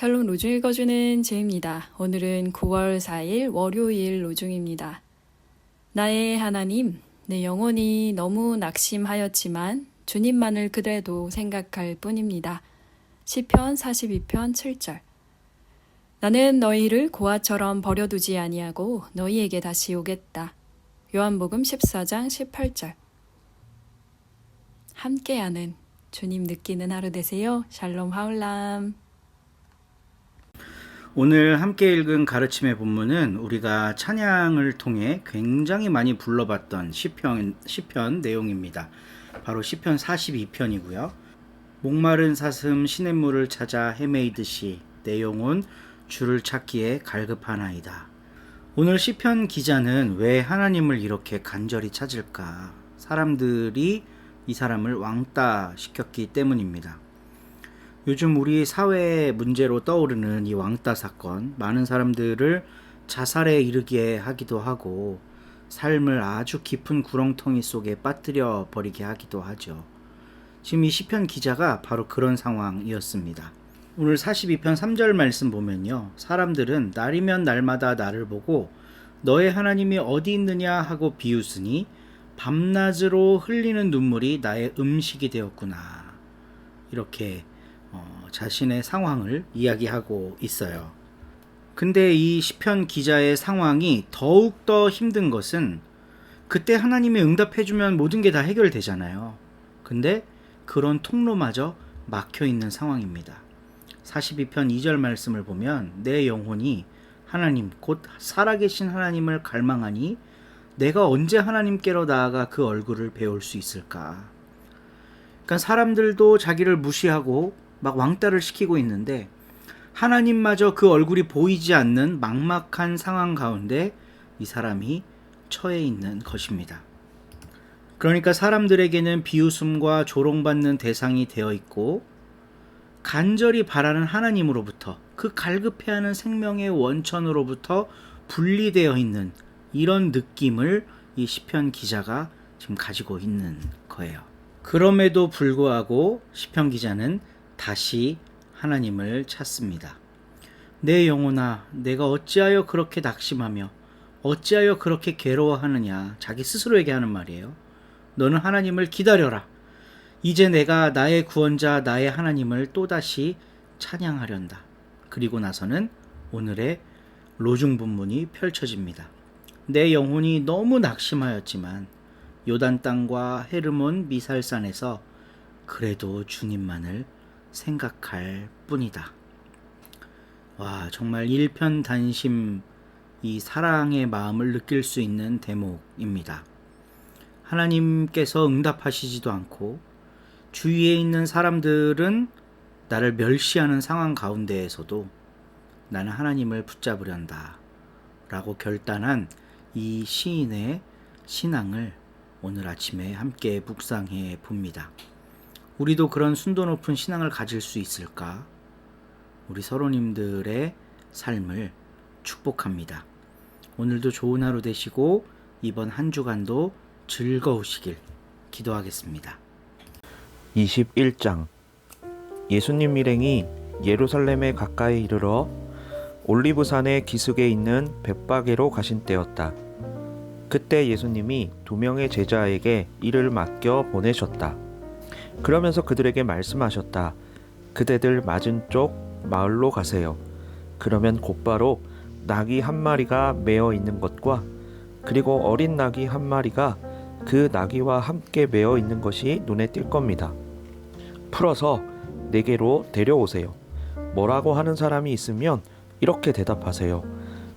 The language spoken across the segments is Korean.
샬롬 로중 읽어주는 제입니다. 오늘은 9월 4일 월요일 로중입니다. 나의 하나님, 내 영혼이 너무 낙심하였지만 주님만을 그래도 생각할 뿐입니다. 시편 42편 7절. 나는 너희를 고아처럼 버려두지 아니하고 너희에게 다시 오겠다. 요한복음 14장 18절. 함께하는 주님 느끼는 하루 되세요. 샬롬 하울람. 오늘 함께 읽은 가르침의 본문은 우리가 찬양을 통해 굉장히 많이 불러봤던 시편 내용입니다. 바로 시편 42편이고요. 목마른 사슴 시냇물을 찾아 헤매이듯이 내 영혼 주를 찾기에 갈급하나이다. 오늘 시편 기자는 왜 하나님을 이렇게 간절히 찾을까? 사람들이 이 사람을 왕따 시켰기 때문입니다. 요즘 우리 사회의 문제로 떠오르는 이 왕따 사건, 많은 사람들을 자살에 이르게 하기도 하고 삶을 아주 깊은 구렁텅이 속에 빠뜨려 버리게 하기도 하죠. 지금 이 시편 기자가 바로 그런 상황이었습니다. 오늘 42편 3절 말씀 보면요, 사람들은 날이면 날마다 나를 보고 너의 하나님이 어디 있느냐 하고 비웃으니 밤낮으로 흘리는 눈물이 나의 음식이 되었구나. 이렇게 자신의 상황을 이야기하고 있어요. 근데 이 시편 기자의 상황이 더욱더 힘든 것은 그때 하나님이 응답해주면 모든 게 다 해결되잖아요. 근데 그런 통로마저 막혀있는 상황입니다. 42편 2절 말씀을 보면 내 영혼이 하나님 곧 살아계신 하나님을 갈망하니 내가 언제 하나님께로 나아가 그 얼굴을 배울 수 있을까? 그러니까 사람들도 자기를 무시하고 막 왕따를 시키고 있는데 하나님마저 그 얼굴이 보이지 않는 막막한 상황 가운데 이 사람이 처해 있는 것입니다. 그러니까 사람들에게는 비웃음과 조롱받는 대상이 되어 있고 간절히 바라는 하나님으로부터 그 갈급해하는 생명의 원천으로부터 분리되어 있는 이런 느낌을 이 시편 기자가 지금 가지고 있는 거예요. 그럼에도 불구하고 시편 기자는 다시 하나님을 찾습니다. 내 영혼아, 내가 어찌하여 그렇게 낙심하며 어찌하여 그렇게 괴로워하느냐. 자기 스스로에게 하는 말이에요. 너는 하나님을 기다려라. 이제 내가 나의 구원자 나의 하나님을 또다시 찬양하련다. 그리고 나서는 오늘의 로중 본문이 펼쳐집니다. 내 영혼이 너무 낙심하였지만 요단 땅과 헤르몬 미살산에서 그래도 주님만을 생각할 뿐이다. 와, 정말 일편단심 이 사랑의 마음을 느낄 수 있는 대목입니다. 하나님께서 응답하시지도 않고 주위에 있는 사람들은 나를 멸시하는 상황 가운데에서도 나는 하나님을 붙잡으련다 라고 결단한 이 시인의 신앙을 오늘 아침에 함께 묵상해 봅니다. 우리도 그런 순도 높은 신앙을 가질 수 있을까? 우리 서로님들의 삶을 축복합니다. 오늘도 좋은 하루 되시고 이번 한 주간도 즐거우시길 기도하겠습니다. 21장. 예수님 일행이 예루살렘에 가까이 이르러 올리브산의 기슭에 있는 벳바게로 가신 때였다. 그때 예수님이 2명의 제자에게 이를 맡겨 보내셨다. 그러면서 그들에게 말씀하셨다. 그대들 맞은쪽 마을로 가세요. 그러면 곧바로 낙이 한 마리가 매어 있는 것과 그리고 어린 낙이 한 마리가 그 나귀와 함께 매어 있는 것이 눈에 띌 겁니다. 풀어서 내게로 데려오세요. 뭐라고 하는 사람이 있으면 이렇게 대답하세요.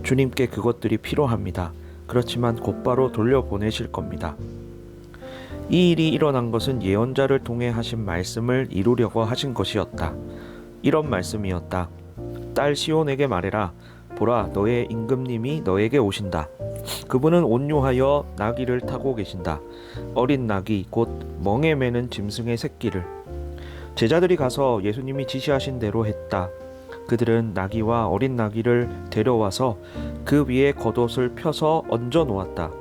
주님께 그것들이 필요합니다. 그렇지만 곧바로 돌려보내실 겁니다. 이 일이 일어난 것은 예언자를 통해 하신 말씀을 이루려고 하신 것이었다. 이런 말씀이었다. 딸 시온에게 말해라. 보라, 너의 임금님이 너에게 오신다. 그분은 온유하여 나귀를 타고 계신다. 어린 나귀 곧 멍에 매는 짐승의 새끼를. 제자들이 가서 예수님이 지시하신 대로 했다. 그들은 나귀와 어린 나귀를 데려와서 그 위에 겉옷을 펴서 얹어 놓았다.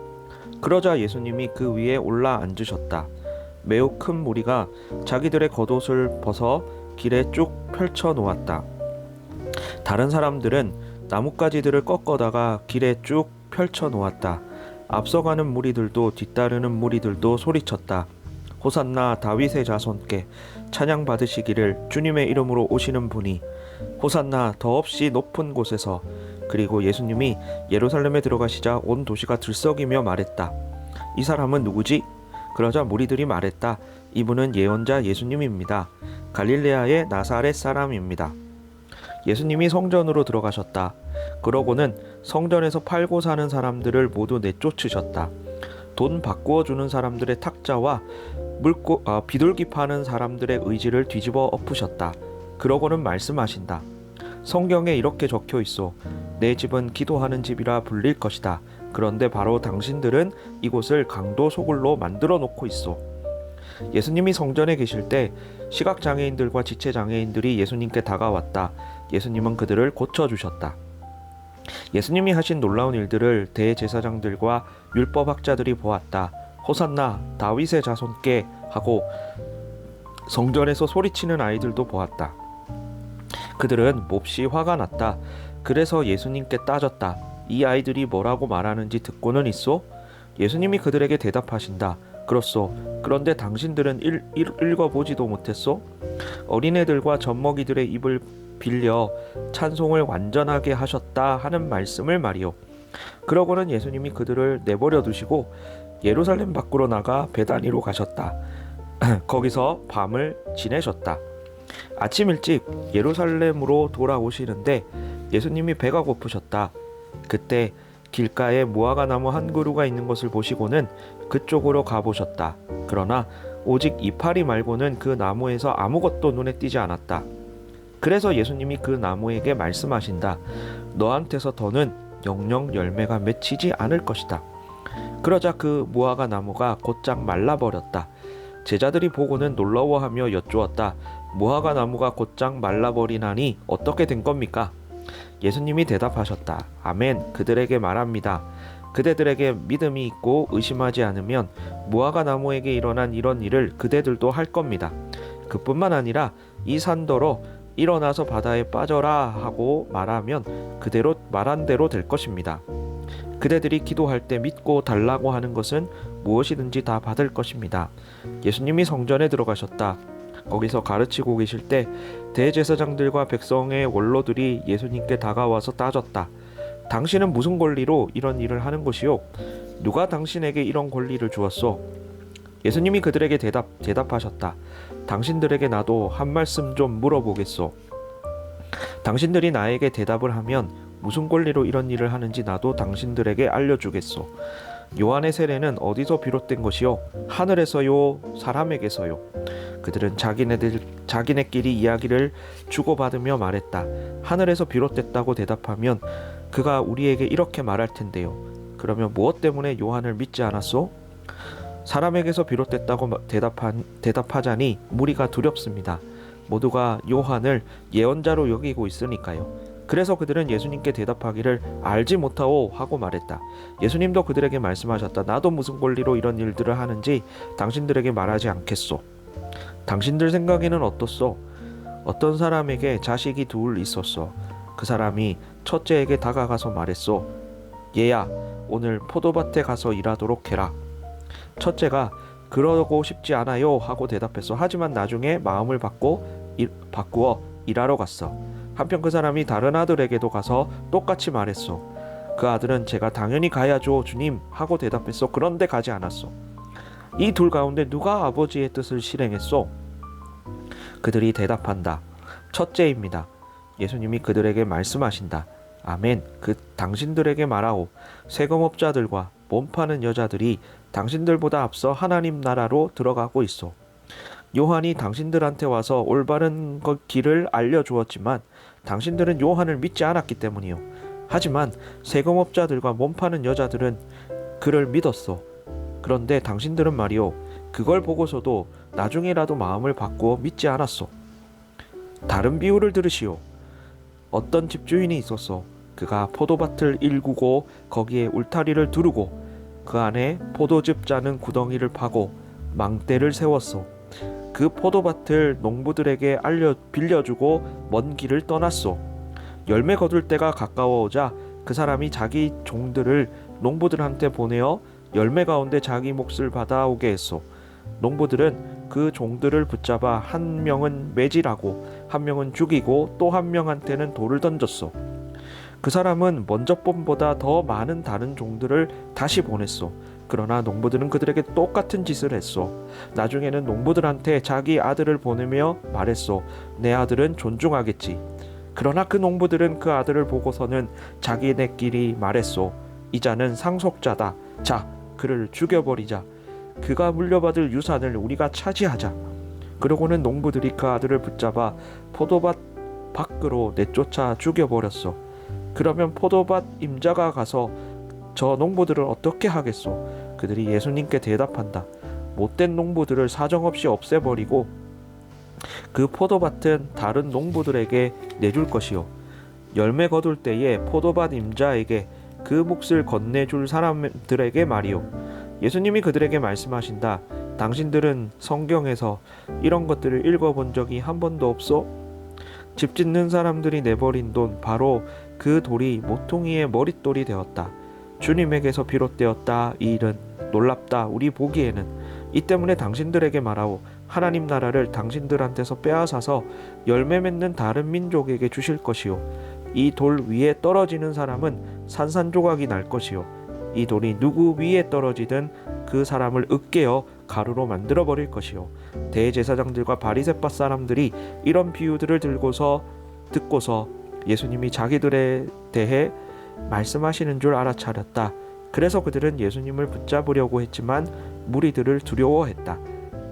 그러자 예수님이 그 위에 올라 앉으셨다. 매우 큰 무리가 자기들의 겉옷을 벗어 길에 쭉 펼쳐 놓았다. 다른 사람들은 나뭇가지들을 꺾어다가 길에 쭉 펼쳐 놓았다. 앞서가는 무리들도 뒤따르는 무리들도 소리쳤다. 호산나 다윗의 자손께 찬양 받으시기를, 주님의 이름으로 오시는 분이 호산나 더없이 높은 곳에서. 그리고 예수님이 예루살렘에 들어가시자 온 도시가 들썩이며 말했다. 이 사람은 누구지? 그러자 무리들이 말했다. 이분은 예언자 예수님입니다. 갈릴레아의 나사렛 사람입니다. 예수님이 성전으로 들어가셨다. 그러고는 성전에서 팔고 사는 사람들을 모두 내쫓으셨다. 돈 바꾸어 주는 사람들의 탁자와 비둘기 파는 사람들의 의지를 뒤집어 엎으셨다. 그러고는 말씀하신다. 성경에 이렇게 적혀 있어. 내 집은 기도하는 집이라 불릴 것이다. 그런데 바로 당신들은 이곳을 강도 소굴로 만들어 놓고 있어. 예수님이 성전에 계실 때 시각장애인들과 지체장애인들이 예수님께 다가왔다. 예수님은 그들을 고쳐주셨다. 예수님이 하신 놀라운 일들을 대제사장들과 율법학자들이 보았다. 호산나 다윗의 자손께 하고 성전에서 소리치는 아이들도 보았다. 그들은 몹시 화가 났다. 그래서 예수님께 따졌다. 이 아이들이 뭐라고 말하는지 듣고는 있소? 예수님이 그들에게 대답하신다. 그렇소. 그런데 당신들은 읽어보지도 못했소? 어린애들과 젖먹이들의 입을 빌려 찬송을 완전하게 하셨다 하는 말씀을 말이요. 그러고는 예수님이 그들을 내버려 두시고 예루살렘 밖으로 나가 베다니로 가셨다. 거기서 밤을 지내셨다. 아침 일찍 예루살렘으로 돌아오시는데 예수님이 배가 고프셨다. 그때 길가에 무화과 나무 한 그루가 있는 것을 보시고는 그쪽으로 가보셨다. 그러나 오직 이파리 말고는 그 나무에서 아무것도 눈에 띄지 않았다. 그래서 예수님이 그 나무에게 말씀하신다. 너한테서 더는 영영 열매가 맺히지 않을 것이다. 그러자 그 무화과 나무가 곧장 말라버렸다. 제자들이 보고는 놀라워하며 여쭈었다. 무화과 나무가 곧장 말라버리나니 어떻게 된 겁니까? 예수님이 대답하셨다. 아멘, 그들에게 말합니다. 그대들에게 믿음이 있고 의심하지 않으면 무화과 나무에게 일어난 이런 일을 그대들도 할 겁니다. 그뿐만 아니라 이 산더러 일어나서 바다에 빠져라 하고 말하면 그대로 말한 대로 될 것입니다. 그대들이 기도할 때 믿고 달라고 하는 것은 무엇이든지 다 받을 것입니다. 예수님이 성전에 들어가셨다. 거기서 가르치고 계실 때 대제사장들과 백성의 원로들이 예수님께 다가와서 따졌다. 당신은 무슨 권리로 이런 일을 하는 것이요? 누가 당신에게 이런 권리를 주었소? 예수님이 그들에게 대답하셨다. 당신들에게 나도 한 말씀 좀 물어보겠소. 당신들이 나에게 대답을 하면 무슨 권리로 이런 일을 하는지 나도 당신들에게 알려주겠소. 요한의 세례는 어디서 비롯된 것이요? 하늘에서요? 사람에게서요? 그들은 자기네끼리 이야기를 주고받으며 말했다. 하늘에서 비롯됐다고 대답하면 그가 우리에게 이렇게 말할 텐데요. 그러면 무엇 때문에 요한을 믿지 않았소? 사람에게서 비롯됐다고 대답하자니 무리가 두렵습니다. 모두가 요한을 예언자로 여기고 있으니까요. 그래서 그들은 예수님께 대답하기를 알지 못하오 하고 말했다. 예수님도 그들에게 말씀하셨다. 나도 무슨 권리로 이런 일들을 하는지 당신들에게 말하지 않겠소. 당신들 생각에는 어떻소? 어떤 사람에게 자식이 둘 있었소. 그 사람이 첫째에게 다가가서 말했소. 얘야, 오늘 포도밭에 가서 일하도록 해라. 첫째가 그러고 싶지 않아요 하고 대답했어. 하지만 나중에 마음을 바꾸어 일하러 갔어. 한편 그 사람이 다른 아들에게도 가서 똑같이 말했어. 그 아들은 제가 당연히 가야죠 주님 하고 대답했어. 그런데 가지 않았어. 이 둘 가운데 누가 아버지의 뜻을 실행했소? 그들이 대답한다. 첫째입니다. 예수님이 그들에게 말씀하신다. 아멘. 당신들에게 말하오. 세금업자들과 몸 파는 여자들이 당신들보다 앞서 하나님 나라로 들어가고 있어. 요한이 당신들한테 와서 올바른 길을 알려주었지만 당신들은 요한을 믿지 않았기 때문이요. 하지만 세금업자들과 몸 파는 여자들은 그를 믿었어. 그런데 당신들은 말이요. 그걸 보고서도 나중에라도 마음을 바꾸어 믿지 않았어. 다른 비유를 들으시오. 어떤 집주인이 있었어. 그가 포도밭을 일구고 거기에 울타리를 두르고 그 안에 포도즙 짜는 구덩이를 파고 망대를 세웠어. 그 포도밭을 농부들에게 빌려주고 먼 길을 떠났소. 열매 거둘 때가 가까워오자 그 사람이 자기 종들을 농부들한테 보내어 열매 가운데 자기 몫을 받아오게 했소. 농부들은 그 종들을 붙잡아 한 명은 매질하고 한 명은 죽이고 또 한 명한테는 돌을 던졌소. 그 사람은 먼저 번보다 더 많은 다른 종들을 다시 보냈소. 그러나 농부들은 그들에게 똑같은 짓을 했소. 나중에는 농부들한테 자기 아들을 보내며 말했소. 내 아들은 존중하겠지. 그러나 그 농부들은 그 아들을 보고서는 자기네끼리 말했소. 이 자는 상속자다. 자, 그를 죽여버리자. 그가 물려받을 유산을 우리가 차지하자. 그러고는 농부들이 그 아들을 붙잡아 포도밭 밖으로 내쫓아 죽여버렸소. 그러면 포도밭 임자가 가서 저 농부들을 어떻게 하겠소? 그들이 예수님께 대답한다. 못된 농부들을 사정없이 없애버리고 그 포도밭은 다른 농부들에게 내줄 것이요. 열매 거둘 때에 포도밭 임자에게 그 몫을 건네줄 사람들에게 말이요. 예수님이 그들에게 말씀하신다. 당신들은 성경에서 이런 것들을 읽어본 적이 한 번도 없소? 집 짓는 사람들이 내버린 돈, 바로 그 돌이 모퉁이의 머릿돌이 되었다. 주님에게서 비롯되었다. 이 일은 놀랍다. 우리 보기에는. 이 때문에 당신들에게 말하오. 하나님 나라를 당신들한테서 빼앗아서 열매 맺는 다른 민족에게 주실 것이요. 이 돌 위에 떨어지는 사람은 산산조각이 날 것이요. 이 돌이 누구 위에 떨어지든 그 사람을 으깨어 가루로 만들어 버릴 것이요. 대제사장들과 바리새파 사람들이 이런 비유들을 듣고서 예수님이 자기들에 대해 말씀하시는 줄 알아차렸다. 그래서 그들은 예수님을 붙잡으려고 했지만 무리들을 두려워했다.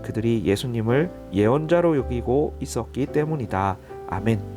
그들이 예수님을 예언자로 여기고 있었기 때문이다. 아멘.